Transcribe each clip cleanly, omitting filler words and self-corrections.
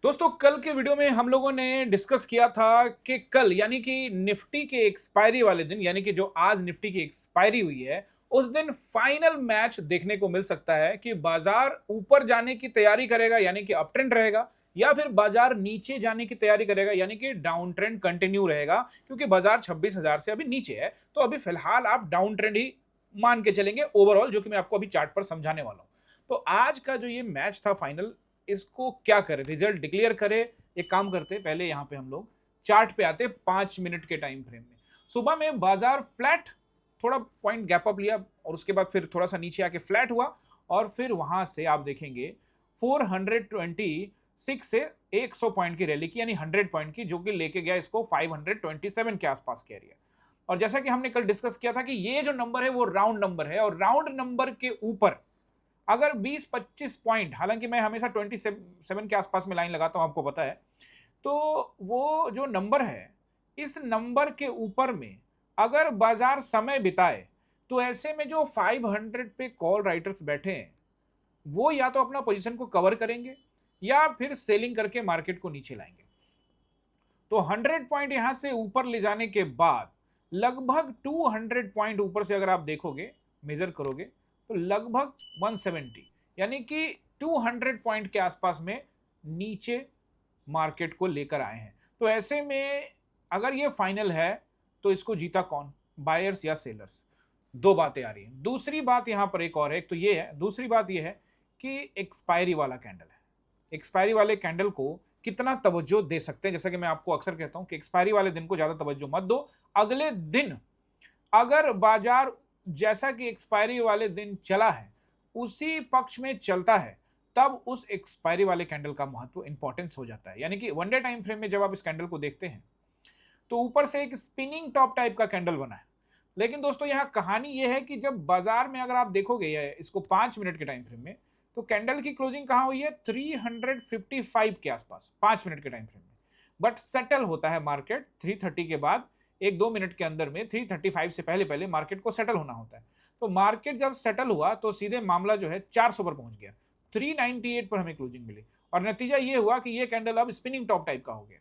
दोस्तों कल के वीडियो में हम लोगों ने डिस्कस किया था कि कल यानी कि निफ्टी के एक्सपायरी वाले दिन यानी कि जो आज निफ्टी की एक्सपायरी हुई है उस दिन फाइनल मैच देखने को मिल सकता है कि बाजार ऊपर जाने की तैयारी करेगा यानी कि अप ट्रेंड रहेगा या फिर बाजार नीचे जाने की तैयारी करेगा यानी कि डाउन ट्रेंड कंटिन्यू रहेगा क्योंकि बाजार 26,000 से अभी नीचे है। तो अभी फिलहाल आप डाउन ट्रेंड ही मान के चलेंगे ओवरऑल, जो कि मैं आपको अभी चार्ट पर समझाने वाला हूं। तो आज का जो ये मैच था फाइनल, इसको क्या करें, रिजल्ट डिक्लेयर करें। एक काम करते पहले यहां पे हम लोग चार्ट पे आते 5 मिनट के टाइम फ्रेम में। सुबह में बाजार फ्लैट, थोड़ा पॉइंट गैप अप लिया और उसके बाद फिर थोड़ा सा नीचे आके फ्लैट हुआ और फिर वहां से आप देखेंगे 426 से 100 पॉइंट की रैली की यानी 100 पॉइंट की, जो कि लेके गया इसको 527 के आसपास के एरिया। और जैसा कि हमने कल डिस्कस किया था कि ये जो नंबर है वो राउंड नंबर है और राउंड नंबर के ऊपर अगर 20-25 पॉइंट, हालांकि मैं हमेशा 27 के आसपास में लाइन लगाता हूं, आपको पता है, तो वो जो नंबर है इस नंबर के ऊपर में अगर बाजार समय बिताए तो ऐसे में जो 500 पे कॉल राइटर्स बैठे हैं वो या तो अपना पोजीशन को कवर करेंगे या फिर सेलिंग करके मार्केट को नीचे लाएंगे। तो 100 पॉइंट यहां से ऊपर ले जाने के बाद लगभग 200 पॉइंट ऊपर से अगर आप देखोगे, मेजर करोगे, तो लगभग 170 यानी कि 200 पॉइंट के आसपास में नीचे मार्केट को लेकर आए हैं। तो ऐसे में अगर ये फाइनल है तो इसको जीता कौन, बायर्स या सेलर्स? दो बातें आ रही हैं। दूसरी बात यहां पर एक और है, एक तो ये है, दूसरी बात ये है कि एक्सपायरी वाला कैंडल है। एक्सपायरी वाले कैंडल को कितना तवज्जो दे सकते हैं? जैसा कि मैं आपको अक्सर कहता हूं कि एक्सपायरी वाले दिन को ज्यादा तवज्जो मत दो। अगले दिन अगर बाजार जैसा कि एक्सपायरी वाले दिन चला है उसी पक्ष में चलता है तब उस एक्सपायरी वाले कैंडल का महत्व इंपॉर्टेंस हो जाता है। यानी कि वन डे टाइम फ्रेम में जब आप इस कैंडल को देखते हैं तो ऊपर से एक स्पिनिंग टॉप टाइप का कैंडल बना है। लेकिन दोस्तों यहां कहानी यह है कि जब बाजार में अगर आप देखोगे इसको 5 मिनट के टाइम फ्रेम में, तो कैंडल की क्लोजिंग कहां हुई है? 355 के आसपास 5 मिनट के टाइम फ्रेम में। बट सेटल होता है मार्केट 330 के बाद, 1-2 मिनट के अंदर में 335 से पहले पहले मार्केट को सेटल होना होता है। तो मार्केट जब सेटल हुआ तो सीधे मामला जो है 400 पर पहुंच गया, 398 पर हमें क्लोजिंग मिली और नतीजा यह हुआ कि यह कैंडल अब स्पिनिंग टॉप टाइप का हो गया।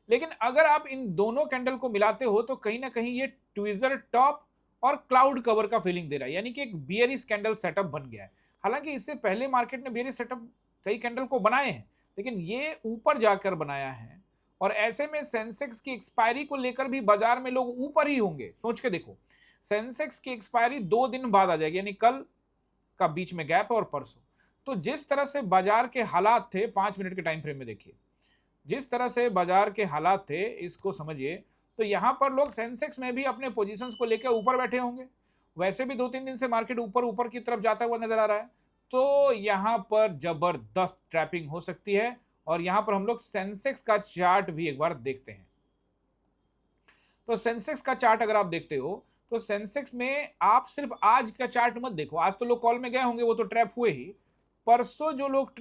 लेकिन अगर आप इन दोनों कैंडल को मिलाते हो तो कहीं ना कहीं ये ट्विजर टॉप और क्लाउड कवर का फीलिंग दे रहा है, यानी कि एक बियरिश कैंडल सेटअप बन गया है। हालांकि इससे पहले मार्केट ने बियरिश सेटअप कई कैंडल को बनाए हैं, लेकिन ये ऊपर जाकर बनाया है और ऐसे में सेंसेक्स की एक्सपायरी को लेकर भी बाजार में लोग ऊपर ही होंगे। सोच के देखो, सेंसेक्स की एक्सपायरी 2 दिन बाद आ जाएगी, यानी कल का बीच में गैप है और परसों। तो जिस तरह से बाजार के हालात थे 5 मिनट के टाइम फ्रेम में देखिए, जिस तरह से बाजार के हालात थे इसको समझिए, तो यहां पर लोग सेंसेक्स में भी अपने पोजीशंस को लेकर ऊपर बैठे होंगे। वैसे भी 2-3 दिन से मार्केट ऊपर ऊपर की तरफ जाता हुआ नजर आ रहा है। तो यहां पर जबरदस्त ट्रैपिंग हो सकती है और यहां पर हम लोग सेंसेक्स का चार्ट भी एक बार देखते हैं। तो सेंसेक्स का चार्ट अगर आप देखते हो तो सेंसेक्स में आप सिर्फ आज का चार्ट मत देखो, आज तो लोग कॉल में गए होंगे, वो तो ट्रैप हुए ही। परसों जो लोग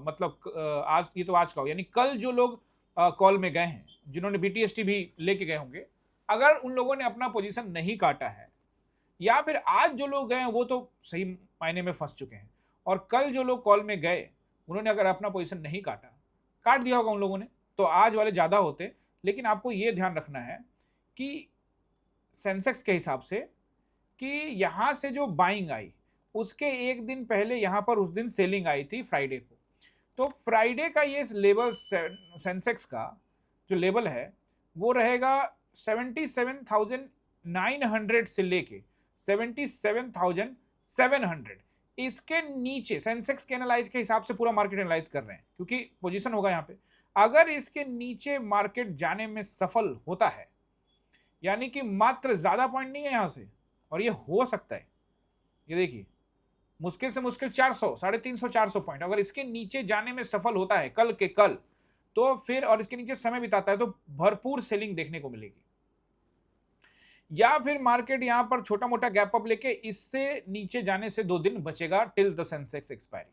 मतलब आज, ये तो आज का हो, यानी कल जो लोग कॉल में गए हैं, जिन्होंने बीटीएसटी भी लेके गए होंगे, अगर उन लोगों ने अपना पोजीशन नहीं काटा है या फिर आज जो लोग गए हैं वो तो सही मायने में फंस चुके हैं। और कल जो लोग कॉल में गए उन्होंने अगर अपना पोजीशन नहीं काटा, काट दिया होगा उन लोगों ने, तो आज वाले ज्यादा होते। लेकिन आपको यह ध्यान रखना है कि सेंसेक्स के हिसाब से कि यहां से जो बाइंग आई उसके एक दिन पहले यहां पर उस दिन सेलिंग आई थी फ्राइडे को। तो फ्राइडे का ये लेवल सेंसेक्स का जो लेवल है वो रहेगा 77,900 से लेके 77,700। इसके नीचे सेंसेक्स के एनालाइज के हिसाब से पूरा मार्केट एनालाइज कर रहे हैं क्योंकि पोजीशन होगा यहां पे। अगर इसके नीचे मार्केट जाने में सफल होता है, यानी कि मात्र ज्यादा पॉइंट नहीं है यहां से, और ये हो सकता है, ये देखिए मुश्किल से मुश्किल 400, 350, 400 पॉइंट अगर इसके नीचे जाने में सफल होता है कल के कल, तो फिर और इसके नीचे समय बिताता है तो भरपूर सेलिंग देखने को मिलेगी। या फिर मार्केट यहां पर छोटा मोटा गैप अप लेके इससे नीचे जाने से 2 दिन बचेगा टिल द सेंसेक्स एक्सपायरी।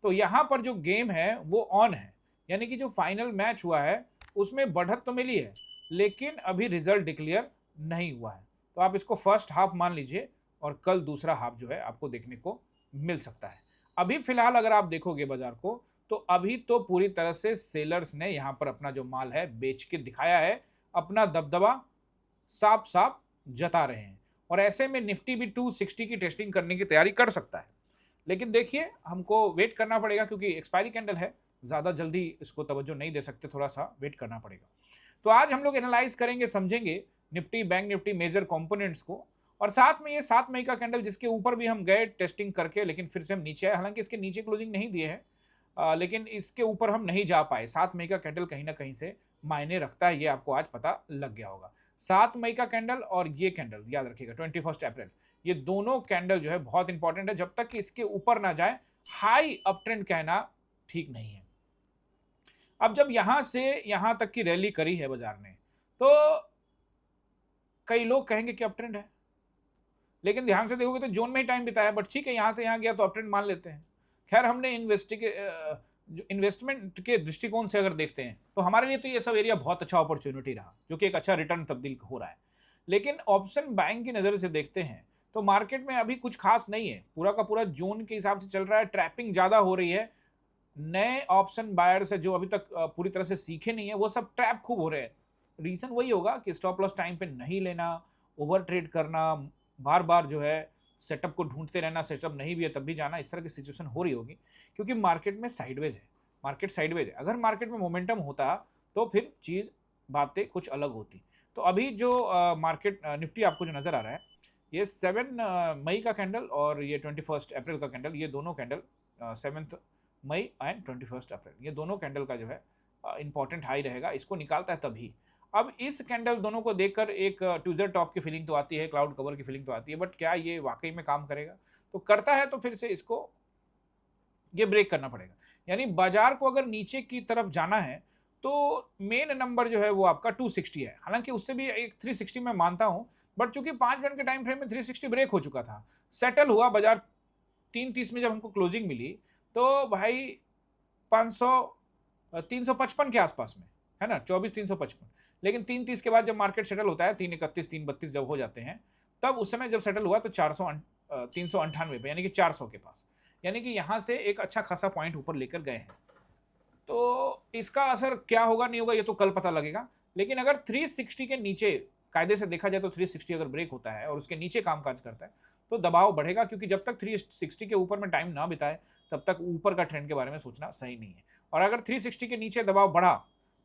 तो यहां पर जो गेम है वो ऑन है, यानी कि जो फाइनल मैच हुआ है उसमें बढ़त तो मिली है लेकिन अभी रिजल्ट डिक्लेयर नहीं हुआ है। तो आप इसको फर्स्ट हाफ मान लीजिए और कल दूसरा हाफ जो है आपको देखने को मिल सकता है। अभी फिलहाल अगर आप देखोगे बाजार को तो अभी तो पूरी तरह से सेलर्स ने यहां पर अपना जो माल है बेच के दिखाया है, अपना दबदबा साफ साफ जता रहे हैं। और ऐसे में निफ्टी भी 260 की टेस्टिंग करने की तैयारी कर सकता है, लेकिन देखिए हमको वेट करना पड़ेगा क्योंकि एक्सपायरी कैंडल है, ज़्यादा जल्दी इसको तवज्जो नहीं दे सकते, थोड़ा सा वेट करना पड़ेगा। तो आज हम लोग एनालाइज करेंगे, समझेंगे Nifty, bank Nifty major components को, और साथ में ये 7 मई का कैंडल जिसके ऊपर भी हम गए टेस्टिंग करके, लेकिन फिर से हम नीचे आए। हालांकि इसके नीचे क्लोजिंग नहीं दिए हैं, लेकिन इसके ऊपर हम नहीं जा पाए। 7 मई का कैंडल कहीं ना कहीं से मायने रखता है, ये आपको आज पता लग गया होगा। 7 मई का कैंडल और ये कैंडल याद रखिएगा 21 अप्रैल, ये दोनों कैंडल जो है बहुत इंपॉर्टेंट है। जब तक कि इसके ऊपर ना जाए हाई अप ट्रेंड कहना ठीक नहीं है। अब जब यहां से यहां तक की रैली करी है बाजार ने, तो कई लोग कहेंगे कि अप ट्रेंड है, लेकिन ध्यान से देखोगे तो जोन में ही टाइम बिताया, बट ठीक है यहां से यहां गया तो अप ट्रेंड मान लेते हैं। खैर हमने इन्वेस्टमेंट के दृष्टिकोण से अगर देखते हैं तो हमारे लिए तो ये सब एरिया बहुत अच्छा अपॉर्चुनिटी रहा, जो कि एक अच्छा रिटर्न तब्दील हो रहा है। लेकिन ऑप्शन बैंक की नजर से देखते हैं तो मार्केट में अभी कुछ खास नहीं है, पूरा का पूरा जोन के हिसाब से चल रहा है, ट्रैपिंग ज्यादा हो रही है। नए ऑप्शन बायर्स है जो अभी तक पूरी तरह से सीखे नहीं है, वो सब ट्रैप खूब हो रहे हैं। रीजन वही होगा कि स्टॉप लॉस टाइम पे नहीं लेना, ओवर ट्रेड करना, बार बार जो है सेटअप को ढूंढते रहना, सेटअप नहीं भी है तब भी जाना, इस तरह की सिचुएशन हो रही होगी क्योंकि मार्केट में साइडवेज है, मार्केट साइडवेज है। अगर मार्केट में मोमेंटम होता तो फिर चीज़ बातें कुछ अलग होती। तो अभी जो मार्केट निफ्टी आपको जो नज़र आ रहा है, ये 7 मई का कैंडल और ये 21 अप्रैल का कैंडल, ये दोनों कैंडल 7 मई एंड 21 अप्रैल, ये दोनों कैंडल का जो है इंपॉर्टेंट हाई रहेगा, इसको निकालता है तभी। अब इस कैंडल दोनों को देखकर एक ट्यूजर टॉप की फीलिंग तो आती है, क्लाउड कवर की फीलिंग तो आती है, बट क्या ये वाकई में काम करेगा? तो करता है तो फिर से इसको ये ब्रेक करना पड़ेगा। यानी बाजार को अगर नीचे की तरफ जाना है तो मेन नंबर जो है वो आपका 260 है। हालांकि उससे भी एक 360 मैं मानता हूं, बट चूंकि 5 मिनट के टाइम फ्रेम में 360 ब्रेक हो चुका था, सेटल हुआ बाजार 3:30 में जब हमको क्लोजिंग मिली, तो भाई 500 355 के आसपास में है ना, 24,355। लेकिन 3:30 के बाद जब मार्केट सेटल होता है, 3:31 3:32 जब हो जाते हैं, तब उस समय जब सेटल हुआ तो 398 पे, यानी कि 400 के पास, यानी कि यहां से एक अच्छा खासा पॉइंट ऊपर लेकर गए हैं। तो इसका असर क्या होगा नहीं होगा ये तो कल पता लगेगा। लेकिन अगर 360 के नीचे, कायदे से देखा जाए तो 360 अगर ब्रेक होता है और उसके नीचे कामकाज करता है तो दबाव बढ़ेगा, क्योंकि जब तक 360 के ऊपर में टाइम ना बिताए तब तक ऊपर का ट्रेंड के बारे में सोचना सही नहीं है। और अगर 360 के नीचे दबाव बढ़ा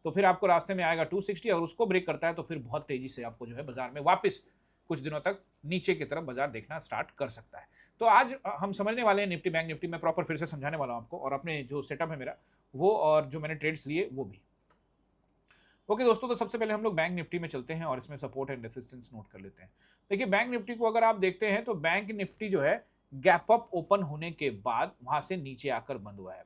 तो फिर आपको रास्ते में आएगा 260, और उसको ब्रेक करता है तो फिर बहुत तेजी से आपको जो है बाजार में वापस कुछ दिनों तक नीचे की तरफ बाजार देखना स्टार्ट कर सकता है। तो आज हम समझने वाले हैं निफ्टी बैंक निफ्टी में प्रॉपर फिर से समझाने वाला हूं आपको, और अपने जो सेटअप है मेरा वो, और जो मैंने ट्रेड्स लिए वो भी। ओके दोस्तों, तो सबसे पहले हम लोग बैंक निफ्टी में चलते हैं और इसमें सपोर्ट एंड रेसिस्टेंस नोट कर लेते हैं। देखिए बैंक निफ्टी को अगर आप देखते हैं तो बैंक निफ्टी जो है गैप अप ओपन होने के बाद वहां से नीचे आकर बंद हुआ है।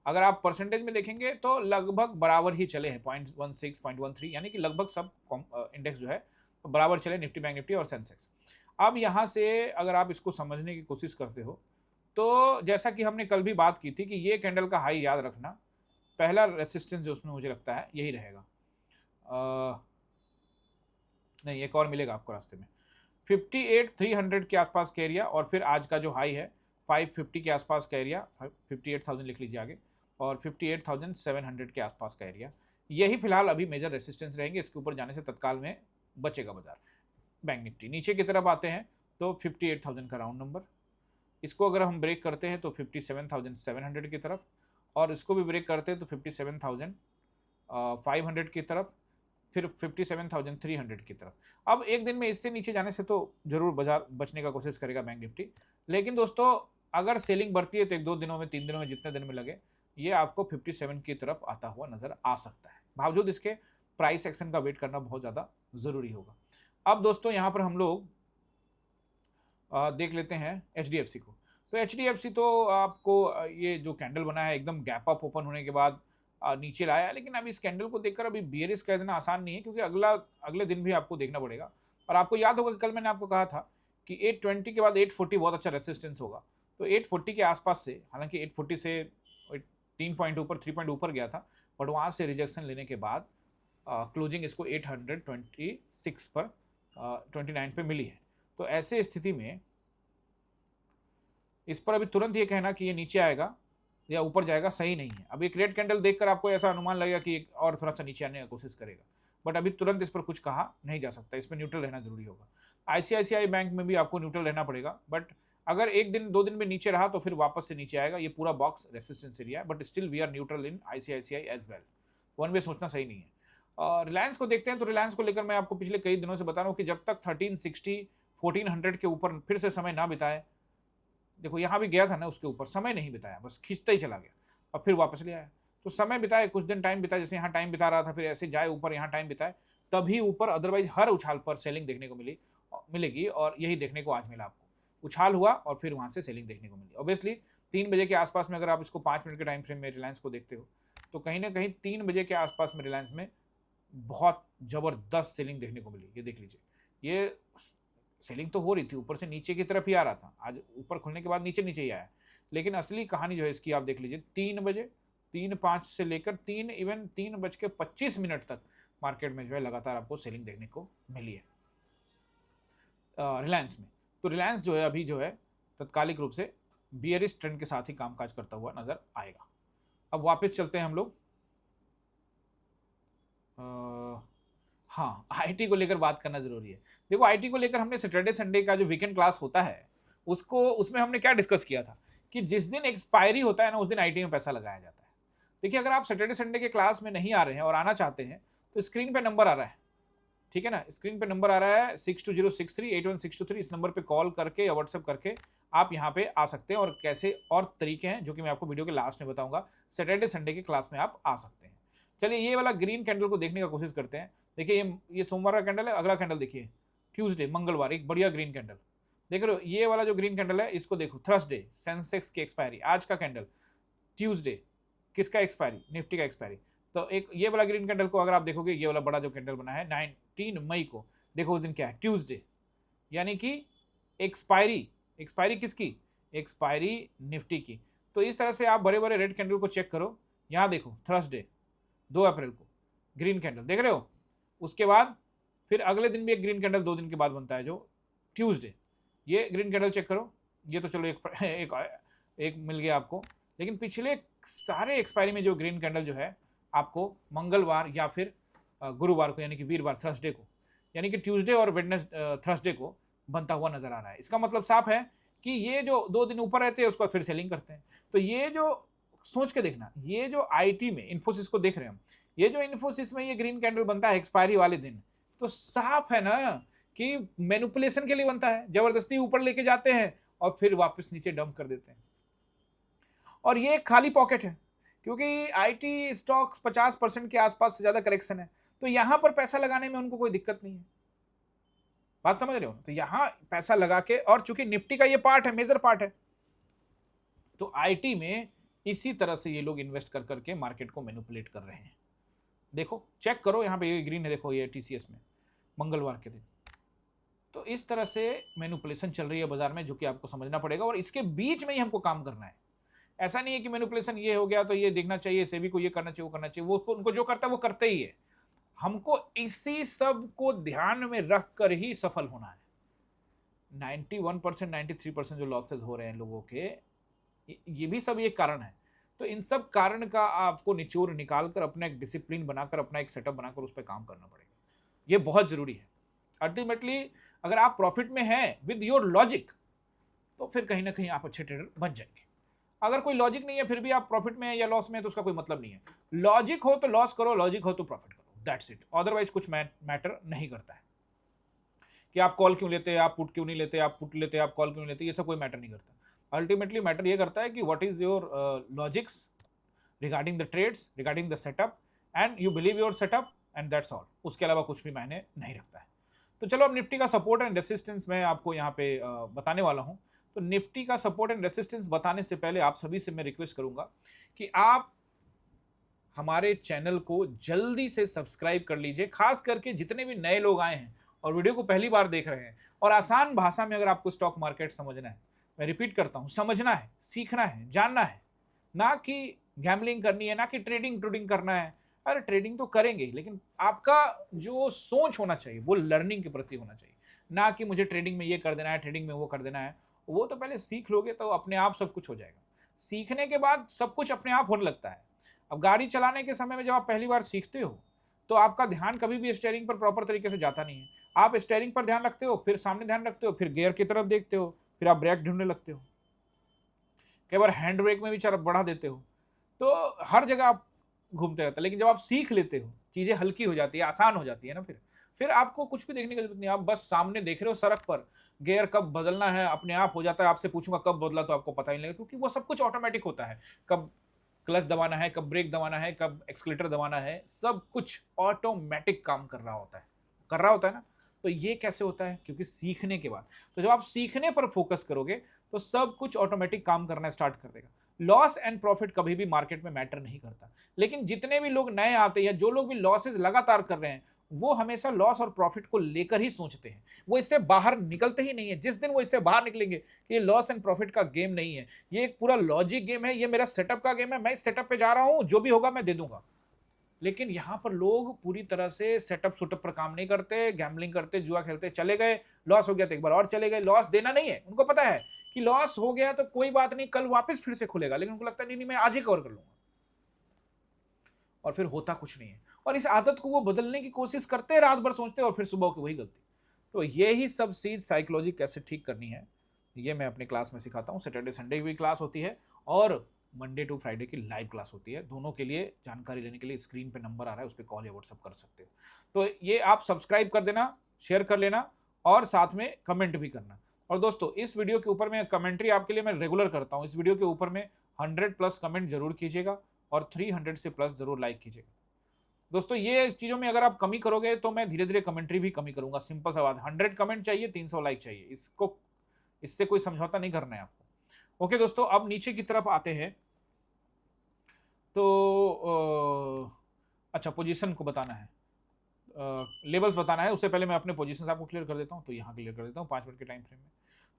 अगर आप परसेंटेज में देखेंगे तो लगभग बराबर ही चले हैं, 0.16 0.13, यानी कि लगभग सब इंडेक्स जो है बराबर चले, निफ्टी बैंक निफ्टी और सेंसेक्स। अब यहां से अगर आप इसको समझने की कोशिश करते हो तो जैसा कि हमने कल भी बात की थी कि ये कैंडल का हाई याद रखना, पहला रेसिस्टेंस जो उसमें मुझे लगता है यही रहेगा। नहीं, एक और मिलेगा आपको रास्ते में, 58,300 के आसपास का एरिया, और फिर आज का जो हाई है 550 के आसपास का एरिया, 58,000 लिख लीजिए आगे, और 58,700 के आसपास का एरिया, यही फिलहाल अभी मेजर रेसिस्टेंस रहेंगे। इसके ऊपर जाने से तत्काल में बचेगा बाजार। बैंक निफ्टी नीचे की तरफ आते हैं तो 58,000 का राउंड नंबर, इसको अगर हम ब्रेक करते हैं तो 57,700 की तरफ, और इसको भी ब्रेक करते हैं तो 57,500 की तरफ, फिर 57,300 की तरफ। अब एक दिन में इससे नीचे जाने से तो जरूर बाजार बचने का कोशिश करेगा बैंक निफ्टी, लेकिन दोस्तों अगर सेलिंग बढ़ती है तो 1-2 दिनों में, 3 दिनों में, जितने दिन में लगे, ये आपको 57 की तरफ आता हुआ नजर आ सकता है। बावजूद इसके प्राइस एक्शन का वेट करना बहुत ज्यादा जरूरी होगा। अब दोस्तों यहां पर हम लोग देख लेते हैं HDFC को। तो HDFC तो आपको ये जो कैंडल बना है एकदम गैप अप ओपन होने के बाद नीचे लाया है, लेकिन अब इस कैंडल को देखकर अभी बियरिश कह देना आसान नहीं है, क्योंकि अगले दिन भी आपको देखना पड़ेगा। और आपको याद होगा कि कल मैंने आपको कहा था कि 820 के बाद 840 बहुत अच्छा रेसिस्टेंस होगा। तो 840 के आसपास से, हालांकि 840 से 3 पॉइंट ऊपर, 3 पॉइंट ऊपर गया था, बट वहां से रिजेक्शन लेने के बाद क्लोजिंग इसको 826 पर 29 पे मिली है। तो ऐसे स्थिति में इस पर अभी तुरंत ये कहना कि ये नीचे आएगा या ऊपर जाएगा सही नहीं है। अब एक रेड कैंडल देखकर आपको ऐसा अनुमान लगेगा कि एक और थोड़ा सा नीचे आने की कोशिश करेगा, बट अभी तुरंत इस पर कुछ कहा नहीं जा सकता, इस पर न्यूट्रल रहना जरूरी होगा। आईसीआईसीआई बैंक में भी आपको न्यूट्रल रहना पड़ेगा, बट अगर एक दिन 2 दिन में नीचे रहा तो फिर वापस से नीचे आएगा। ये पूरा बॉक्स रेसिस्टेंस एरिया है, but still we are neutral in ICICI as well. One way सोचना सही नहीं है। रिलायंस को देखते हैं, तो रिलायंस को लेकर मैं आपको पिछले कई दिनों से बता रहा हूँ कि जब तक 1360 1400 के ऊपर फिर से समय ना बिताए, देखो यहाँ भी गया था ना, उसके ऊपर समय नहीं बिताया, बस खींचता ही चला गया, अब फिर वापस ले आया। तो समय बिताए, कुछ दिन टाइम बिताए, जैसे यहाँ टाइम बिता रहा था, फिर ऐसे जाए ऊपर, यहाँ टाइम बिताए, तभी ऊपर। अदरवाइज हर उछाल पर सेलिंग देखने को मिलेगी, और यही देखने को आज मिला आपको। उछाल हुआ और फिर वहां से सेलिंग देखने को मिली। ऑब्वियसली 3 बजे के आसपास में अगर आप इसको 5 मिनट के टाइम फ्रेम में रिलायंस को देखते हो, तो कहीं ना कहीं 3 बजे के आसपास में रिलायंस में बहुत जबरदस्त सेलिंग देखने को मिली। ये देख लीजिए, ये सेलिंग तो हो रही थी, ऊपर से नीचे की तरफ ही आ रहा था, आज ऊपर खुलने के बाद नीचे नीचे ही आया। लेकिन असली कहानी जो है इसकी आप देख लीजिए, 3 बजे 3:05 से लेकर 3:25 तक मार्केट में जो है लगातार आपको सेलिंग देखने को मिली है रिलायंस में। तो रिलायंस जो है अभी जो है तत्कालिक रूप से बियरिश ट्रेंड के साथ ही कामकाज करता हुआ नजर आएगा। अब वापस चलते हैं हम लोग, हाँ, आईटी को लेकर बात करना जरूरी है। देखो, आईटी को लेकर हमने सैटरडे संडे का जो वीकेंड क्लास होता है उसमें हमने क्या डिस्कस किया था कि जिस दिन एक्सपायरी होता है ना, उस दिन आईटी में पैसा लगाया जाता है। देखिए, अगर आप सैटरडे संडे के क्लास में नहीं आ रहे हैं और आना चाहते हैं, तो स्क्रीन पे नंबर आ रहा है, ठीक है ना, स्क्रीन पे नंबर आ रहा है 6206381623। इस नंबर पे कॉल करके या व्हाट्सएप करके आप यहाँ पे आ सकते हैं, और कैसे और तरीके हैं जो कि मैं आपको वीडियो के लास्ट में बताऊंगा। सैटरडे संडे के क्लास में आप आ सकते हैं। चलिए, ये वाला ग्रीन कैंडल को देखने का कोशिश करते हैं। देखिए, ये सोमवार का कैंडल है। अगला कैंडल देखिए, ट्यूसडे, मंगलवार, एक बढ़िया ग्रीन कैंडल देख रहे हो। ये वाला जो ग्रीन कैंडल है, इसको देखो, थर्सडे, सेंसेक्स की एक्सपायरी, आज का कैंडल ट्यूसडे, किसका एक्सपायरी, निफ्टी का एक्सपायरी। तो एक ये वाला ग्रीन कैंडल को अगर आप देखोगे, ये वाला बड़ा जो कैंडल बना है 19 मई को, देखो उस दिन क्या है, ट्यूसडे, यानी कि एक्सपायरी किसकी, एक्सपायरी निफ्टी की। तो इस तरह से आप बड़े बड़े रेड कैंडल को चेक करो। यहाँ देखो, थर्सडे 2 अप्रैल को ग्रीन कैंडल देख रहे हो। उसके बाद फिर अगले दिन भी एक ग्रीन कैंडल 2 दिन के बाद बनता है, जो ट्यूसडे। ये ग्रीन कैंडल चेक करो, ये तो चलो एक मिल गया आपको। लेकिन पिछले सारे एक्सपायरी में जो ग्रीन कैंडल जो है आपको मंगलवार या फिर गुरुवार को, यानी कि वीरवार, थर्सडे को, यानी कि ट्यूसडे और थर्सडे को बनता हुआ नजर आ रहा है। इसका मतलब साफ है कि ये जो 2 दिन ऊपर रहते हैं उसको फिर सेलिंग करते हैं। तो ये जो सोच के देखना, ये जो आईटी में इन्फोसिस को देख रहे हैं हम, ये जो इन्फोसिस में ये ग्रीन कैंडल बनता है एक्सपायरी वाले दिन, तो साफ है ना कि मैनिपुलेशन के लिए बनता है। जबरदस्ती ऊपर लेके जाते हैं और फिर वापस नीचे डंप कर देते हैं। और ये खाली पॉकेट है, क्योंकि आईटी स्टॉक्स 50% के आसपास से ज्यादा करेक्शन है, तो यहां पर पैसा लगाने में उनको कोई दिक्कत नहीं है। बात समझ रहे हो? तो यहां पैसा लगा के, और चूंकि निफ्टी का ये पार्ट है, मेजर पार्ट है, तो आईटी में इसी तरह से ये लोग इन्वेस्ट कर करके मार्केट को मैनिपुलेट कर रहे हैं। देखो, चेक करो, यहाँ पे ये ग्रीन है, देखो ये टीसीएस में मंगलवार के दिन। तो इस तरह से मैनिपुलेशन चल रही है बाजार में, जो कि आपको समझना पड़ेगा, और इसके बीच में ही हमको काम करना है। ऐसा नहीं है कि मैनिपुलेशन ये हो गया तो ये देखना चाहिए, सेबी को ये करना चाहिए, वो करना चाहिए। वो उनको जो करता है वो करते ही है। हमको इसी सब को ध्यान में रख कर ही सफल होना है। 91% 93% जो लॉसेस हो रहे हैं लोगों के, ये भी सब एक कारण है। तो इन सब कारण का आपको निचोड़ निकालकर अपना एक डिसिप्लिन बनाकर, अपना एक सेटअप बनाकर उस पर काम करना पड़ेगा। ये बहुत जरूरी है। अल्टीमेटली अगर आप प्रॉफिट में हैं विद योर लॉजिक, तो फिर कहीं ना कहीं आप अच्छे ट्रेडर बन जाएंगे। अगर कोई लॉजिक नहीं है, फिर भी आप प्रॉफिट में है या लॉस में है, तो उसका कोई मतलब नहीं है। लॉजिक हो तो लॉस करो, लॉजिक हो तो प्रॉफिट करो, दैट्स इट। अदरवाइज कुछ मैटर नहीं करता है कि आप कॉल क्यों लेते हैं, आप पुट क्यों नहीं लेते, आप पुट लेते, आप कॉल क्यों नहीं लेते, ये सब कोई मैटर नहीं करता। अल्टीमेटली मैटर ये करता है कि what is your logics regarding the trades, regarding the setup, and you believe your setup, and that's all. उसके अलावा कुछ भी मायने नहीं रखता है। तो चलो, अब निफ्टी का सपोर्ट एंड रेसिस्टेंस मैं आपको यहाँ पे बताने वाला हूँ। तो निफ्टी का सपोर्ट एंड रेसिस्टेंस बताने से पहले आप सभी से मैं रिक्वेस्ट करूंगा कि आप हमारे चैनल को जल्दी से सब्सक्राइब कर लीजिए, खास करके जितने भी नए लोग आए हैं और वीडियो को पहली बार देख रहे हैं। और आसान भाषा में अगर आपको स्टॉक मार्केट समझना है, मैं रिपीट करता हूं, समझना है, सीखना है, जानना है, ना कि गैम्बलिंग करनी है, ना कि ट्रेडिंग करना है। अरे ट्रेडिंग तो करेंगे, लेकिन आपका जो सोच होना चाहिए वो लर्निंग के प्रति होना चाहिए, ना कि मुझे ट्रेडिंग में ये कर देना है, ट्रेडिंग में वो कर देना है। वो तो पहले सीख लोगे तो अपने आप सब कुछ हो जाएगा। सीखने के बाद सब कुछ अपने आप होने लगता है। अब गाड़ी चलाने के समय में जब आप पहली बार सीखते हो तो आपका ध्यान कभी भी स्टीयरिंग पर प्रॉपर तरीके से जाता नहीं है। आप स्टीयरिंग पर ध्यान रखते हो, फिर सामने ध्यान रखते हो, फिर गियर की तरफ देखते हो, फिर आप ब्रेक ढूंढने लगते हो, कई बार हैंड ब्रेक में भी चरप बढ़ा देते हो, तो हर जगह आप घूमते रहते हैं। लेकिन जब आप सीख लेते हो, चीजें हल्की हो जाती है, आसान हो जाती है ना, फिर आपको कुछ भी देखने की जरूरत नहीं, आप बस सामने देख रहे हो सड़क पर, गियर कब बदलना है अपने आप हो जाता है। आपसे पूछूंगा कब बदला तो आपको पता ही नहीं लगेगा, क्योंकि वो सब कुछ ऑटोमेटिक होता है। कब क्लच दबाना है, कब ब्रेक दबाना है, कब एक्सीलरेटर दबाना है, सब कुछ ऑटोमेटिक काम कर रहा होता है ना। तो ये कैसे होता है? क्योंकि सीखने के बाद, तो जब आप सीखने पर फोकस करोगे तो सब कुछ ऑटोमेटिक काम करना स्टार्ट कर देगा। लॉस एंड प्रॉफिट कभी भी मार्केट में मैटर नहीं करता, लेकिन जितने भी लोग नए आते हैं, जो लोग भी लॉसेस लगातार कर रहे हैं, वो हमेशा लॉस और प्रॉफिट को लेकर ही सोचते हैं, वो इससे बाहर निकलते ही नहीं है। जिस दिन वो इससे बाहर निकलेंगे, ये लॉस एंड प्रॉफिट का गेम नहीं है, ये एक पूरा लॉजिक गेम है, ये मेरा सेटअप का गेम है, मैं इस सेटअप पे जा रहा हूं, जो भी होगा मैं दे दूंगा। लेकिन यहां पर लोग पूरी तरह से सेटअप सुटअप पर काम नहीं करते, गैम्बलिंग करते, जुआ खेलते, चले गए, लॉस हो गया तो एक बार और चले गए। लॉस देना नहीं है, उनको पता है कि लॉस हो गया तो कोई बात नहीं, कल वापस फिर से खुलेगा, लेकिन उनको लगता है नहीं नहीं मैं आज ही कवर कर लूंगा, और फिर होता कुछ नहीं है। और इस आदत को वो बदलने की कोशिश करते, रात भर सोचते, और फिर सुबह की वही गलती। तो ये ही सब चीज साइकोलॉजी कैसे ठीक करनी है, ये मैं अपनी क्लास में सिखाता हूँ। सैटरडे संडे की भी क्लास होती है और मंडे टू फ्राइडे की लाइव क्लास होती है। दोनों के लिए जानकारी लेने के लिए स्क्रीन पे नंबर आ रहा है, उस पर कॉल या व्हाट्सअप कर सकते हो। तो ये आप सब्सक्राइब कर देना, शेयर कर लेना, और साथ में कमेंट भी करना। और दोस्तों, इस वीडियो के ऊपर में कमेंट्री आपके लिए मैं रेगुलर करता हूँ, इस वीडियो के ऊपर में 100+ कमेंट जरूर कीजिएगा और 300 से प्लस जरूर लाइक कीजिएगा। दोस्तों, ये चीजों में अगर आप कमी करोगे तो मैं धीरे धीरे कमेंट्री भी कमी करूंगा। सिंपल सा बात, 100 कमेंट चाहिए, 300 लाइक चाहिए, इससे कोई समझौता नहीं करना है आपको। ओके दोस्तों, अब नीचे की तरफ आते हैं। तो अच्छा, पोजीशन को बताना है, लेवल्स बताना है, उससे पहले मैं अपने पोजीशन आपको क्लियर कर देता हूँ। तो यहाँ क्लियर कर देता हूँ 5 मिनट के टाइम फ्रेम में।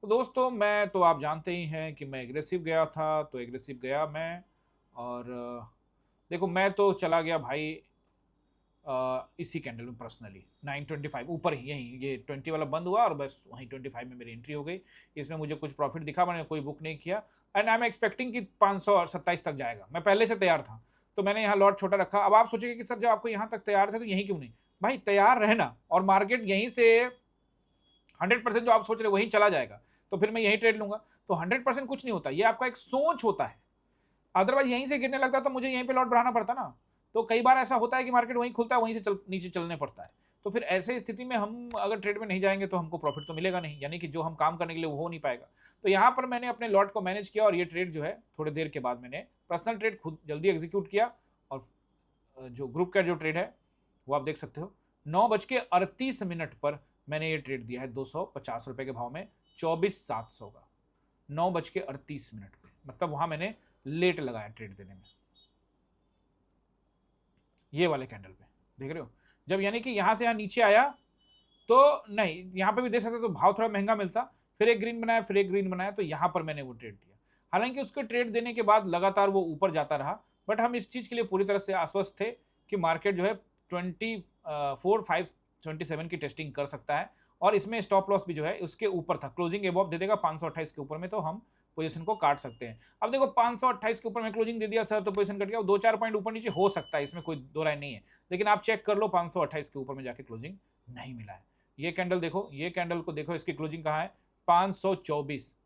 तो दोस्तों, मैं तो आप जानते ही हैं कि मैं एग्रेसिव गया था, तो एग्रेसिव गया मैं, और देखो मैं तो चला गया भाई इसी कैंडल में पर्सनली 925 ऊपर ही, यहीं ये 20 वाला बंद हुआ और बस वहीं 25 में मेरी एंट्री हो गई। इसमें मुझे कुछ प्रॉफिट दिखा, मैंने कोई बुक नहीं किया, एंड आई एम एक्सपेक्टिंग कि 527 तक जाएगा। मैं पहले से तैयार था, तो मैंने यहाँ लॉट छोटा रखा। अब आप सोचेंगे कि सर जब आपको यहाँ तक तैयार थे तो यहीं क्यों नहीं? भाई तैयार रहना, और मार्केट यहीं से 100% जो आप सोच रहे वहीं चला जाएगा तो फिर मैं यहीं ट्रेड लूंगा। तो 100% कुछ नहीं होता, ये आपका एक सोच होता है। अदरवाइज यहीं से गिरने लगता तो मुझे यहीं पे लॉट बढ़ाना पड़ता ना। तो कई बार ऐसा होता है कि मार्केट वहीं खुलता है, वहीं से नीचे चलने पड़ता है। तो फिर ऐसे स्थिति में हम अगर ट्रेड में नहीं जाएंगे तो हमको प्रॉफिट तो मिलेगा नहीं, यानी कि जो हम काम करने के लिए वो हो नहीं पाएगा। तो यहाँ पर मैंने अपने लॉट को मैनेज किया, और ये ट्रेड जो है थोड़ी देर के बाद मैंने पर्सनल ट्रेड खुद जल्दी एग्जीक्यूट किया। और जो ग्रुप का जो ट्रेड है वो आप देख सकते हो, 9:38 पर मैंने ये ट्रेड दिया है 250 रुपए के भाव में, 24,700 का, 9:38 पे। मतलब वहां मैंने लेट लगाया ट्रेड देने में, ये वाले कैंडल पे देख रहे हो। जब यानी कि यहां से यहां नीचे आया तो नहीं, यहां पे भी देख सकते तो भाव थोड़ा महंगा मिलता, फिर एक ग्रीन बनाया, फिर एक ग्रीन बनाया, तो यहां पर मैंने वो ट्रेड दिया। हालांकि उसके ट्रेड देने के बाद लगातार वो ऊपर जाता रहा, बट हम इस चीज के लिए पूरी तरह से आश्वस्त थे कि मार्केट जो है 24,527 की टेस्टिंग कर सकता है, और इसमें स्टॉप लॉस भी जो है उसके ऊपर था, क्लोजिंग एबव दे देगा 528 के ऊपर में, तो हम पोजीशन को काट सकते हैं। अब देखो 528 के ऊपर में क्लोजिंग दे दिया सर, तो पोजीशन कट गया, 2-4 पॉइंट ऊपर नीचे हो सकता है, इसमें कोई दो राय नहीं है। लेकिन आप चेक कर लो, 528 के ऊपर में जाके क्लोजिंग नहीं मिला है। ये कैंडल देखो, ये कैंडल को देखो, इसकी क्लोजिंग कहाँ है? 524,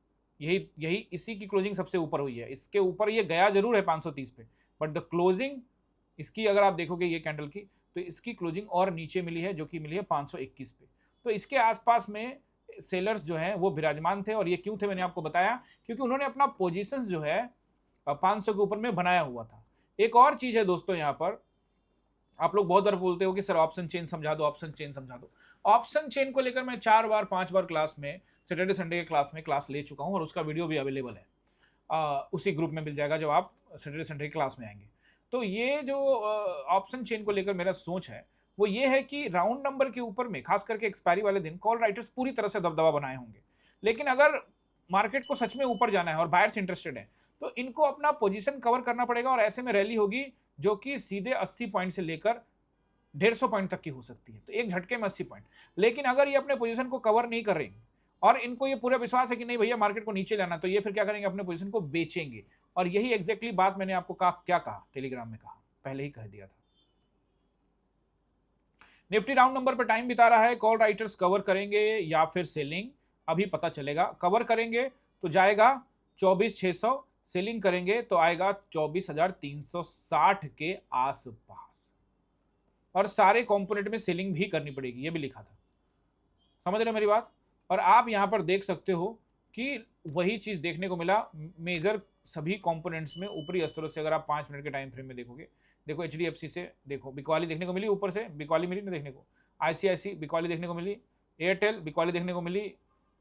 यही इसी की क्लोजिंग सबसे ऊपर हुई है। इसके ऊपर ये गया जरूर है 530 पे, बट द क्लोजिंग इसकी अगर आप देखोगे ये कैंडल की, तो इसकी क्लोजिंग और नीचे मिली है, जो कि मिली है 521 पे। तो इसके आसपास में सेलर्स जो हैं वो विराजमान थे, और ये क्यों थे मैंने आपको बताया, क्योंकि उन्होंने अपना पोजीशंस जो है 500 के ऊपर में बनाया हुआ था। एक और चीज है दोस्तों, यहाँ पर आप लोग बहुत बार बोलते हो कि सर ऑप्शन चेन समझा दो, ऑप्शन चेन समझा दो। ऑप्शन चेन को लेकर मैं 4 बार 5 बार क्लास में, सैटरडे संडे के क्लास में क्लास ले चुका हूँ, और उसका वीडियो भी अवेलेबल है, उसी ग्रुप में मिल जाएगा जब आप सैटरडे संडे की क्लास में आएंगे। तो ये जो ऑप्शन चेन को लेकर मेरा सोच है वो ये है कि राउंड नंबर के ऊपर में खास करके एक्सपायरी वाले दिन कॉल राइटर्स पूरी तरह से दबदबा बनाए होंगे, लेकिन अगर मार्केट को सच में ऊपर जाना है और बायर्स इंटरेस्टेड है तो इनको अपना पोजीशन कवर करना पड़ेगा, और ऐसे में रैली होगी जो कि सीधे 80 पॉइंट से लेकर 150 पॉइंट तक की हो सकती है, तो एक झटके में 80 पॉइंट। लेकिन अगर ये अपने पोजीशन को कवर नहीं कर रहे और इनको ये पूरा विश्वास है कि नहीं भैया मार्केट को नीचे लाना, तो ये फिर क्या करेंगे? अपने पोजीशन को बेचेंगे, और यही एग्जैक्टली बात मैंने आपको कहा, क्या कहा टेलीग्राम में, कहा पहले ही कह दिया था। निफ्टी राउंड नंबर पर टाइम बिता रहा है, कॉल राइटर्स कवर करेंगे या फिर सेलिंग, अभी पता चलेगा। कवर करेंगे तो जाएगा 24,600, सेलिंग करेंगे तो आएगा 24,360 के आसपास, और सारे कंपोनेंट में सेलिंग भी करनी पड़ेगी, ये भी लिखा था, समझ रहे हो मेरी बात। और आप यहां पर देख सकते हो कि वही चीज देखने को मिला, मेजर सभी कंपोनेंट्स में ऊपरी स्तरों से। अगर आप 5 मिनट के टाइम फ्रेम में देखोगे, देखो एचडीएफसी से देखो बिकवाली देखने को मिली, ऊपर से बिकवाली मिली ना देखने को, आईसीआईसी बिकवाली देखने को मिली, एयरटेल बिकवाली देखने को मिली,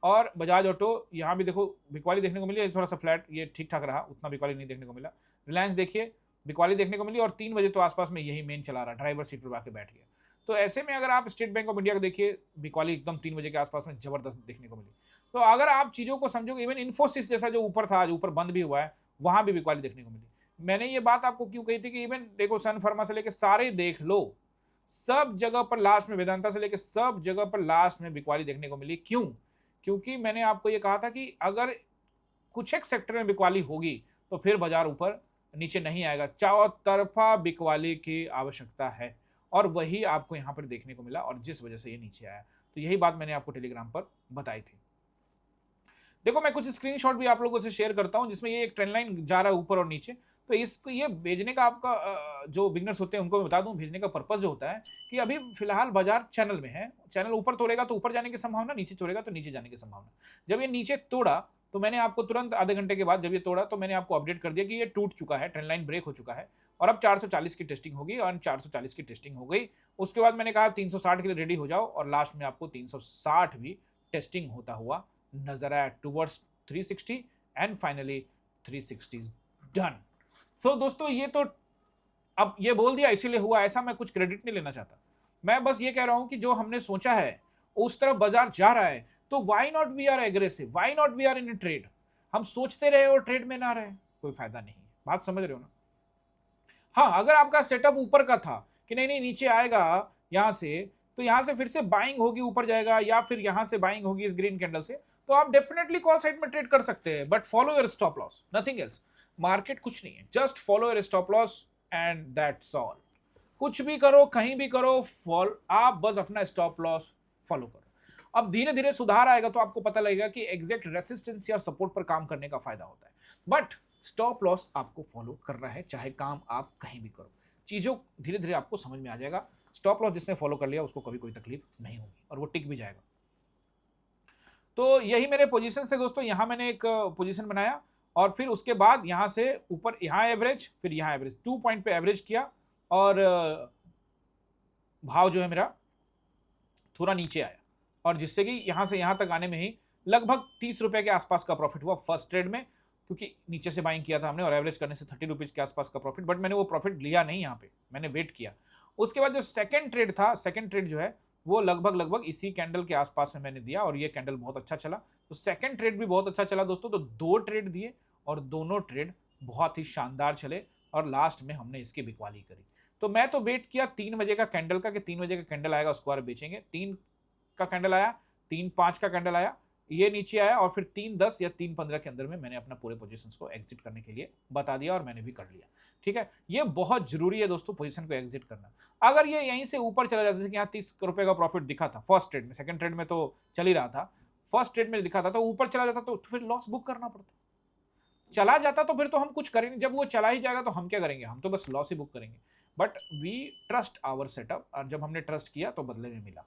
और बजाज ऑटो यहाँ भी देखो बिकवाली देखने को मिली, थोड़ा सा फ्लैट, ये ठीक ठाक रहा, उतना बिकवाली नहीं देखने को मिला। रिलायंस देखिए बिकवाली देखने को मिली, और 3 बजे तो आसपास में यही मेन चला रहा, ड्राइवर सीट पर आके बैठ गया। तो ऐसे में अगर आप स्टेट बैंक ऑफ इंडिया को देखिए, बिकवाली एकदम 3 बजे के आसपास में जबरदस्त देखने को मिली। तो अगर आप चीजों को समझोगे, इवन इन्फोसिस जैसा जो ऊपर था, आज ऊपर बंद भी हुआ है, वहां भी बिकवाली देखने को मिली। मैंने ये बात आपको क्यों कही थी कि इवन देखो सन फार्मा से लेकर सारे देख लो, सब जगह पर लास्ट में, वेदांता से लेकर सब जगह पर लास्ट में बिकवाली देखने को मिली। क्यों? क्योंकि मैंने आपको ये कहा था कि अगर कुछ एक सेक्टर में बिकवाली होगी तो फिर बाजार ऊपर नीचे नहीं आएगा, चौतरफा बिकवाली की आवश्यकता है, और वही आपको यहां पर देखने को मिला, और जिस वजह से ये नीचे आया। तो यही बात मैंने आपको टेलीग्राम पर बताई थी। देखो मैं कुछ स्क्रीनशॉट भी आप लोगों से शेयर करता हूं, जिसमें ये एक ट्रेंड लाइन जा रहा है ऊपर और नीचे। तो इसको ये भेजने का आपका जो बिगनर्स होते हैं उनको मैं बता दूं, भेजने का पर्पस जो होता है कि अभी फिलहाल बाजार चैनल में है, चैनल ऊपर तोड़ेगा तो ऊपर जाने की संभावना, नीचे तोड़ेगा तो नीचे जाने की संभावना। जब ये नीचे तोड़ा तो मैंने आपको तुरंत आधे घंटे के बाद जब ये तोड़ा तो मैंने आपको अपडेट कर दिया कि ये टूट चुका है, ट्रेंड लाइन ब्रेक हो चुका है, और अब 440 की टेस्टिंग होगी, और 440 की टेस्टिंग हो गई। उसके बाद मैंने कहा 360 के लिए रेडी हो जाओ, और लास्ट में आपको 360 भी टेस्टिंग होता हुआ नजर आया टुवर्ड्स 360, एंड फाइनली 360 डन। सो दोस्तों ये तो अब ये बोल दिया इसीलिए हुआ, ऐसा मैं कुछ क्रेडिट नहीं लेना चाहता। मैं बस ये कह रहा हूं कि जो हमने सोचा है उस तरफ बाजार जा रहा है, तो why not we are aggressive, why not we are in trade. हम सोचते रहे और ट्रेड में ना रहे, कोई फायदा नहीं है। बात समझ रहे हो ना? हाँ, अगर आपका सेटअप ऊपर का था कि नहीं नहीं नीचे आएगा यहां से, तो यहां से फिर से बाइंग होगी, ऊपर जाएगा, या फिर यहां से बाइंग होगी इस ग्रीन कैंडल से, तो आप डेफिनेटली कॉल साइड में ट्रेड कर सकते हैं, but follow your stop loss, nothing else. Market कुछ नहीं है, just follow your stop loss and that's all. कुछ भी करो, कहीं भी करो, आप बस अपना स्टॉप लॉस फॉलो करो। अब धीरे धीरे सुधार आएगा तो आपको पता लगेगा कि एग्जैक्ट रेसिस्टेंस या सपोर्ट पर काम करने का फायदा होता है, बट स्टॉप लॉस आपको फॉलो करना है, चाहे काम आप कहीं भी करो। चीजों धीरे धीरे आपको समझ में आ जाएगा। स्टॉप लॉस जिसने फॉलो कर लिया उसको कभी कोई तकलीफ नहीं होगी, और वो टिक भी जाएगा। तो यही मेरे पोजीशन थे दोस्तों। यहां मैंने एक पोजीशन बनाया, और फिर उसके बाद यहां से ऊपर, यहां एवरेज, फिर यहां एवरेज, 2 पॉइंट पे एवरेज किया, और भाव जो है मेरा थोड़ा नीचे आया, और जिससे कि यहां से यहां तक आने में ही लगभग 30 रुपए के आसपास का प्रॉफिट हुआ फर्स्ट ट्रेड में, क्योंकि नीचे से बाइंग किया था हमने, और एवरेज करने से 30 रुपीज के आसपास का प्रॉफिट, बट मैंने वो प्रॉफिट लिया नहीं, यहाँ पे मैंने वेट किया। उसके बाद जो सेकंड ट्रेड था, सेकंड ट्रेड जो है वो लगभग इसी कैंडल के आसपास में मैंने दिया, और ये कैंडल बहुत अच्छा चला, तो सेकंड ट्रेड भी बहुत अच्छा चला दोस्तों। तो 2 ट्रेड दिए, और दोनों ट्रेड बहुत ही शानदार चले, और लास्ट में हमने इसकी बिकवाली करी। तो मैं तो वेट किया 3 बजे का कैंडल का, कि 3 बजे का कैंडल आएगा उसको बार बेचेंगे। 3 का कैंडल आया, 3-5 का कैंडल आया, ये नीचे आया, और फिर 3-10 या 3-15 के अंदर में मैंने अपना पूरे पोजीशंस को एग्जिट करने के लिए बता दिया, और मैंने भी कर लिया। ठीक है, ये बहुत जरूरी है दोस्तों पोजीशन को एग्जिट करना। अगर ये यहीं से ऊपर चला जाता, जैसे कि यहाँ 30 रुपए का प्रॉफिट दिखा था फर्स्ट ट्रेड में, सेकंड ट्रेड में तो चल ही रहा था, फर्स्ट ट्रेड में दिखा था, तो ऊपर चला जाता तो फिर लॉस बुक करना पड़ता। चला जाता तो फिर तो हम कुछ करेंगे, जब वो चला ही जाएगा तो हम क्या करेंगे, हम तो बस लॉस ही बुक करेंगे। But we trust our setup, और जब हमने ट्रस्ट किया तो बदले में मिला।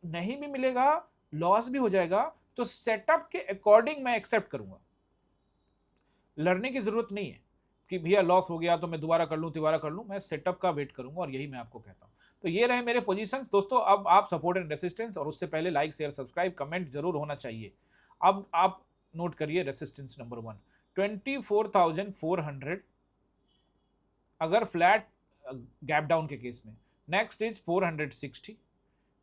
नहीं भी मिलेगा, लॉस भी हो जाएगा, तो सेटअप के अकॉर्डिंग मैं एक्सेप्ट करूंगा। लड़ने की जरूरत नहीं है कि भैया लॉस हो गया तो मैं दोबारा कर लूं, तिबारा कर लूं, मैं सेटअप का वेट करूंगा, और यही मैं आपको कहता हूं। तो ये रहे मेरे पोजीशंस दोस्तों। अब आप सपोर्ट एंड रेसिस्टेंस, और उससे पहले लाइक शेयर सब्सक्राइब कमेंट जरूर होना चाहिए। अब आप नोट करिए रेसिस्टेंस नंबर 1 24,400, अगर फ्लैट गैप डाउन के केस में। नेक्स्ट इज 460,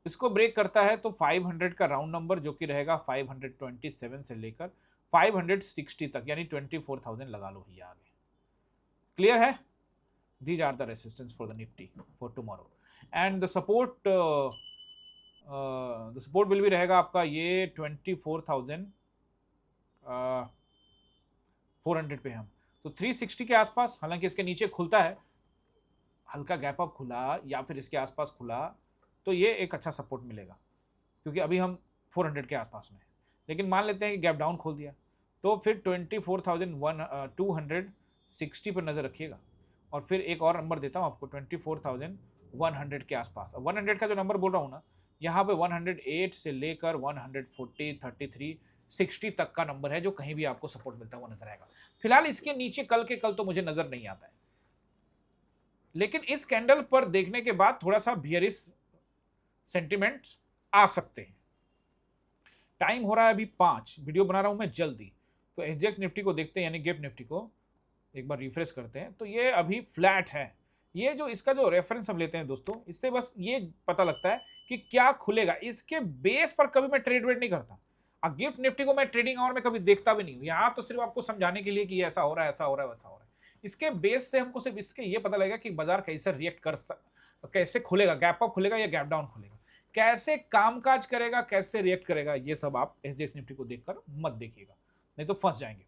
इसको ब्रेक करता है तो 500 का राउंड नंबर जो कि रहेगा 527 से लेकर 560 तक, यानी 24,000 लगा लो भैया आगे। क्लियर है? These are the resistance for the Nifty for tomorrow, and the support will भी रहेगा आपका ये 24,400 पे हम, तो 360 के आसपास, हालांकि इसके नीचे खुलता है, हल्का गैप अप खुला या फिर इसके आसपास खुला तो ये एक अच्छा सपोर्ट मिलेगा, क्योंकि अभी हम 400 के आसपास में हैं। लेकिन मान लेते हैं कि गैप डाउन खोल दिया तो फिर 24,260 पर नज़र रखिएगा। और फिर एक और नंबर देता हूँ आपको 24,100 के आसपास। 100 का जो नंबर बोल रहा हूँ ना, यहाँ पे 108 से लेकर 140, 33, 60 तक का नंबर है जो कहीं भी आपको सपोर्ट मिलता हुआ नजर आएगा। फिलहाल इसके नीचे कल के कल तो मुझे नजर नहीं आता है, लेकिन इस कैंडल पर देखने के बाद थोड़ा सा बियरिश सेंटिमेंट्स आ सकते हैं। टाइम हो रहा है अभी 5, वीडियो बना रहा हूं मैं जल्दी। तो एसजीएक्स निफ्टी को देखते हैं, यानी गिफ्ट निफ्टी को एक बार रिफ्रेश करते हैं। तो ये अभी फ्लैट है। ये जो इसका जो रेफरेंस हम लेते हैं दोस्तों, इससे बस ये पता लगता है कि क्या खुलेगा। इसके बेस पर कभी मैं ट्रेड वेड नहीं करता। अब गिफ्ट निफ्टी को मैं ट्रेडिंग आवर में कभी देखता भी नहीं हूँ। यहाँ तो सिर्फ आपको समझाने के लिए कि ऐसा हो रहा है, ऐसा हो रहा है, वैसा हो रहा है। इसके बेस से हमको सिर्फ इसके ये पता लगेगा कि बाजार कैसे रिएक्ट कैसे खुलेगा, गैप अप खुलेगा या गैप डाउन खुलेगा, कैसे कामकाज करेगा, कैसे रिएक्ट करेगा। ये सब आप एसजीएक्स निफ्टी को देखकर मत देखिएगा, नहीं तो फंस जाएंगे।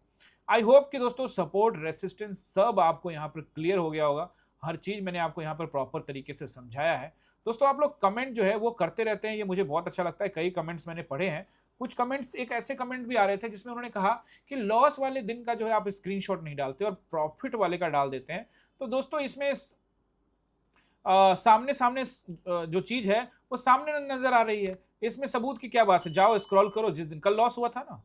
आई होप कि दोस्तों सपोर्ट रेसिस्टेंस सब आपको यहाँ पर क्लियर हो गया होगा। हर चीज मैंने आपको यहाँ पर प्रॉपर तरीके से समझाया है। दोस्तों आप लोग कमेंट जो है वो करते रहते हैं, ये मुझे बहुत अच्छा लगता है। कई कमेंट्स मैंने पढ़े हैं। कुछ कमेंट्स, एक ऐसे कमेंट भी आ रहे थे जिसमें उन्होंने कहा कि लॉस वाले दिन का जो है आप स्क्रीनशॉट नहीं डालते और प्रॉफिट वाले का डाल देते हैं। तो दोस्तों इसमें सामने सामने जो चीज है वो सामने नजर आ रही है। इसमें सबूत की क्या बात है? जाओ स्क्रॉल करो। जिस दिन कल लॉस हुआ था ना,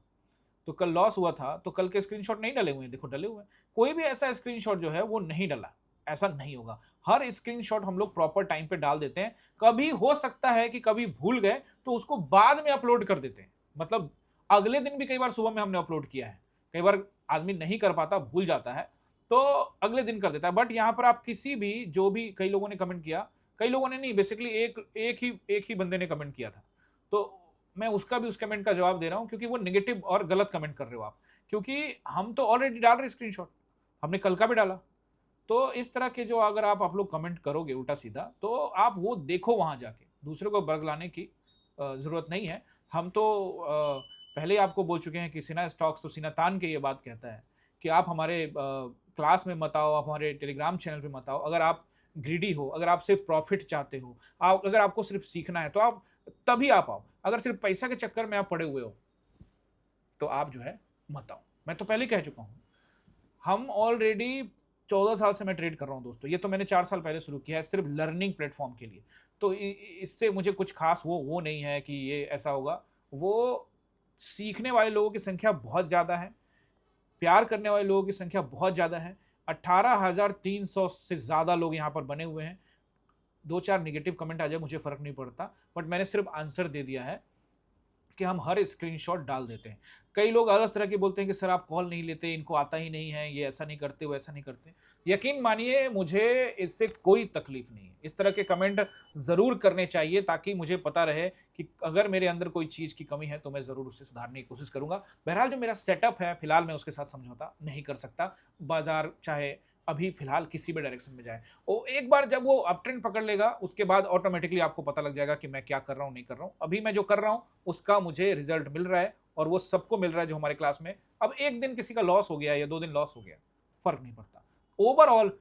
तो कल लॉस हुआ था तो कल के स्क्रीनशॉट नहीं डले हुए हैं, देखो डले हुए हैं। कोई भी ऐसा स्क्रीनशॉट जो है वो नहीं डला, ऐसा नहीं होगा। हर स्क्रीनशॉट हम लोग प्रॉपर टाइम पे डाल देते हैं। कभी हो सकता है कि कभी भूल गए तो उसको बाद में अपलोड कर देते हैं, मतलब अगले दिन भी कई बार सुबह में हमने अपलोड किया है। कई बार आदमी नहीं कर पाता, भूल जाता है, तो अगले दिन कर देता है। बट यहाँ पर आप किसी भी, जो भी कई लोगों ने कमेंट किया, कई लोगों ने नहीं, बेसिकली एक ही बंदे ने कमेंट किया था, तो मैं उसका भी उस कमेंट का जवाब दे रहा हूं, क्योंकि वो नेगेटिव और गलत कमेंट कर रहे हो आप। क्योंकि हम तो ऑलरेडी डाल रहे स्क्रीनशॉट, हमने कल का भी डाला। तो इस तरह के जो अगर आप लोग कमेंट करोगे उल्टा सीधा, तो आप वो देखो वहां जाके, दूसरे को बरगलाने की जरूरत नहीं है। हम तो पहले ही आपको बोल चुके हैं कि सीना स्टॉक्स तो सीना तान के ये बात कहता है कि आप हमारे क्लास में मत आओ, आप हमारे टेलीग्राम चैनल पे मत आओ। अगर आप ग्रीडी हो, अगर आप सिर्फ प्रॉफिट चाहते हो, अगर आपको सिर्फ सीखना है, तो आप तभी आप आओ। अगर सिर्फ पैसा के चक्कर में आप पड़े हुए हो तो आप जो है मत आओ। मैं तो पहले कह चुका हूं, हम ऑलरेडी 14 साल से मैं ट्रेड कर रहा हूं दोस्तों। ये तो मैंने 4 साल पहले शुरू किया है सिर्फ लर्निंग प्लेटफॉर्म के लिए। तो इससे मुझे कुछ खास वो नहीं है कि ये ऐसा होगा। वो सीखने वाले लोगों की संख्या बहुत ज़्यादा है, प्यार करने वाले लोगों की संख्या बहुत ज़्यादा है। 18,300 से ज़्यादा लोग यहाँ पर बने हुए हैं। 2-4 नेगेटिव कमेंट आ जाए मुझे फ़र्क नहीं पड़ता, बट मैंने सिर्फ आंसर दे दिया है कि हम हर स्क्रीनशॉट डाल देते हैं। कई लोग अलग तरह के बोलते हैं कि सर आप कॉल नहीं लेते, इनको आता ही नहीं है, ये ऐसा नहीं करते, वो ऐसा नहीं करते। यकीन मानिए मुझे इससे कोई तकलीफ नहीं है। इस तरह के कमेंट ज़रूर करने चाहिए ताकि मुझे पता रहे कि अगर मेरे अंदर कोई चीज़ की कमी है तो मैं ज़रूर उससे सुधारने की कोशिश करूँगा। बहरहाल जो मेरा सेटअप है फिलहाल मैं उसके साथ समझौता नहीं कर सकता। बाजार चाहे अभी फिलहाल किसी भी डायरेक्शन में जाए, वो एक बार जब वो अप ट्रेंड पकड़ लेगा उसके बाद ऑटोमेटिकली आपको पता लग जाएगा कि मैं क्या कर रहा हूँ, नहीं कर रहा हूँ। अभी मैं जो कर रहा हूँ उसका मुझे रिजल्ट मिल रहा है, और वो सबको मिल रहा है जो हमारे क्लास में। अब एक दिन किसी का लॉस हो गया या 2 दिन लॉस हो गया, फर्क नहीं पड़ता। ओवरऑल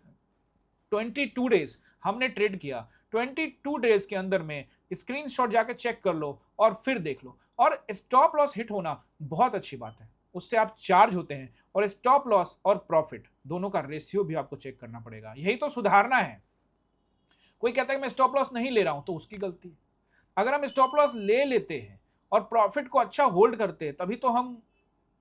22 डेज हमने ट्रेड किया। 22 डेज के अंदर में स्क्रीनशॉट जाके चेक कर लो और फिर देख लो। और स्टॉप लॉस हिट होना बहुत अच्छी बात है, उससे आप चार्ज होते हैं। और स्टॉप लॉस और प्रॉफिट दोनों का रेशियो भी आपको चेक करना पड़ेगा, यही तो सुधारना है। कोई कहता है कि मैं स्टॉप लॉस नहीं ले रहा हूं, तो उसकी गलती है। अगर हम स्टॉप लॉस ले लेते हैं और प्रॉफिट को अच्छा होल्ड करते हैं, तभी तो हम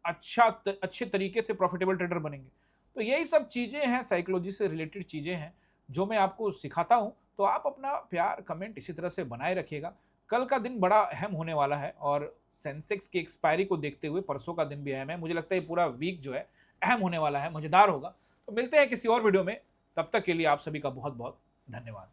अच्छे तरीके से प्रॉफिटेबल ट्रेडर बनेंगे। तो यही सब चीजें हैं, साइकोलॉजी से रिलेटेड चीजें हैं जो मैं आपको सिखाता हूं। तो आप अपना प्यार कमेंट इसी तरह से बनाए रखिएगा। कल का दिन बड़ा अहम होने वाला है, और सेंसेक्स की एक्सपायरी को देखते हुए परसों का दिन भी अहम है। मुझे लगता है पूरा वीक जो है अहम होने वाला है, मजेदार होगा। तो मिलते हैं किसी और वीडियो में, तब तक के लिए आप सभी का बहुत बहुत धन्यवाद।